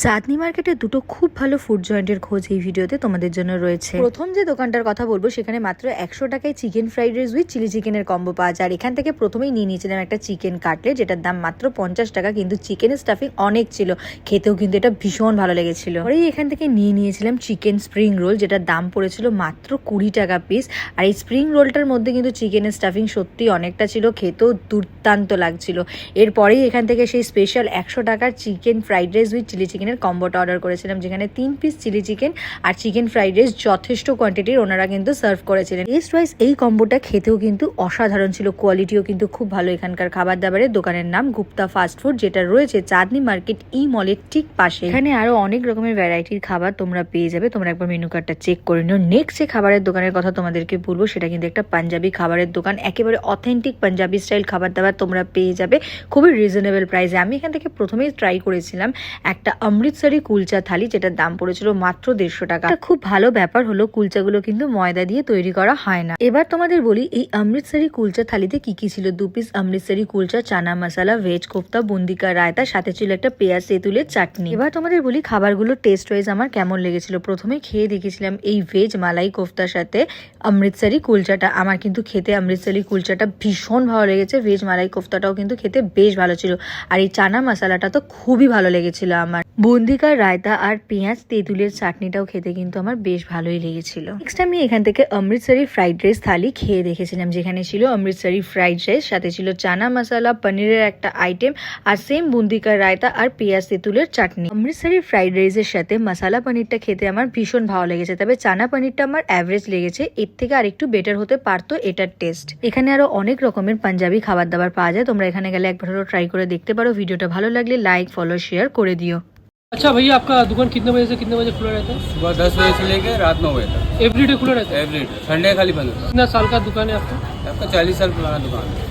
চাঁদনী মার্কেটে দুটো খুব ভালো ফুড জয়েন্টের খোঁজ এই ভিডিওতে তোমাদের জন্য রয়েছে। প্রথম যে দোকানটার কথা বলবো সেখানে মাত্র 100 টাকায় chicken fried rice with chilli চিকেনের কম্বো পাওয়া যায়। আর এখান থেকে প্রথমেই নিয়ে নিয়েছিলাম একটা চিকেন কাটলেট, যেটার দাম মাত্র 50 টাকা, কিন্তু চিকেনের স্টাফিং অনেক ছিল, খেতেও কিন্তু এটা ভীষণ ভালো লেগেছিল। পরেই এখান থেকে নিয়ে নিয়েছিলাম চিকেন স্প্রিং রোল, যেটার দাম পড়েছিল মাত্র 20 টাকা পিস। আর এই স্প্রিং রোলটার মধ্যে কিন্তু চিকেনের স্টাফিং সত্যি অনেকটা ছিল, খেতেও দুর্দান্ত লাগছিল। এরপরেই এখান থেকে সেই স্পেশাল 100 টাকার chicken fried rice with chilli চিকেনের কম্বোটা অর্ডার করেছিলাম, যেখানে 3 পিস চিলি চিকেন আর চিকেন ফ্রাইড রাইস যথেষ্ট কোয়ান্টিটির ওনারা কিন্তু সার্ভ করেছিলেন। টেস্ট ওয়াইজ এই কম্বোটা খেতেও কিন্তু অসাধারণ ছিল, কোয়ালিটিও কিন্তু খুব ভালো। এখানকার খাবার দাবারের দোকানের নাম গুপ্তা ফাস্ট ফুড, যেটা রয়েছে চাঁদনী মার্কেট ই মলের ঠিক পাশে। এখানে আরো অনেক রকমের ভ্যারাইটির খাবার তোমরা পেয়ে যাবে, তোমরা একবার মেনু কার্ডটা চেক করে নিও। নেক্সট যে খাবারের দোকানের কথা তোমাদেরকে বলবো সেটা কিন্তু একটা পাঞ্জাবি খাবারের দোকান, একেবারে অথেন্টিক পাঞ্জাবি স্টাইল খাবার দাবার তোমরা পেয়ে যাবে খুবই রিজনেবল প্রাইসে। আমি এখান থেকে প্রথমেই ট্রাই করেছিলাম একটা অমৃতসরি কুলচা থালি, যেটার দাম পড়েছিল মাত্র 150 টাকা। খুব ভালো ব্যাপার হলো কুলচাগুলো কিন্তু ময়দা দিয়ে তৈরি করা হয় না। এবার তোমাদের বলি এই অমৃতসরি কুলচা থালিতে কি কি ছিল। 2 পিস অমৃতসরি কুলচা, চানা মশলা, ভেজ কোফতা, বুন্দি কা রায়তা, সাথে ছিল একটা পেঁয়াজ তেঁতুলের চাটনি। এবার তোমাদের বলি খাবারগুলো টেস্ট ওয়াইজ আমার কেমন লেগেছিল। প্রথমে খেয়ে দেখেছিলাম এই ভেজ মালাই কোফতার সাথে অমৃতসরি কুলচাটা। আমার কিন্তু খেতে অমৃতসরি কুলচাটা ভীষণ ভালো লেগেছে, ভেজ মালাই কোফতাটাও কিন্তু খেতে বেশ ভালো ছিল। আর এই চানা মশলাটা তো খুবই ভালো লেগেছিল আমার। বুন্দি কা রায়তা আর পেঁয়াজ তেঁতুলের চাটনিটাও খেতে কিন্তু আমার বেশ ভালোই লেগেছিল। নেক্সট আমি এখান থেকে অমৃতসরি ফ্রাইড রাইস থালি খেয়ে দেখেছিলাম, যেখানে ছিল অমৃতসরি ফ্রাইড রাইস, সাথে ছিল চানা মশলা, পনিরের একটা আইটেম, আর সেম বুন্দি কা রায়তা আর পেঁয়াজ তেঁতুলের চাটনি। অমৃতসরি ফ্রাইড রাইসের সাথে মশলা পনিরটা খেতে আমার ভীষণ ভালো লেগেছে, তবে চানা পনিরটা আমার অ্যাভারেজ লেগেছে, এর থেকে আর একটু বেটার হতে পারতো এটার টেস্ট। এখানে আরো অনেক রকমের পাঞ্জাবি খাবার দাবার পাওয়া যায়, তোমরা এখানে গেলে একবার ট্রাই করে দেখতে পারো। ভিডিওটা ভালো লাগলে লাইক, ফলো, শেয়ার করে দিও। अच्छा भैया, आपका दुकान कितने बजे से कितने बजे खुला रहता है? सुबह 10 बजे से लेकर रात 9 बजे तक। एवरीडे खुला रहता है? एवरीडे। संडे खाली बंद होता कितना साल का दुकान है आपका? है। आपका 40 साल पुराना दुकान है।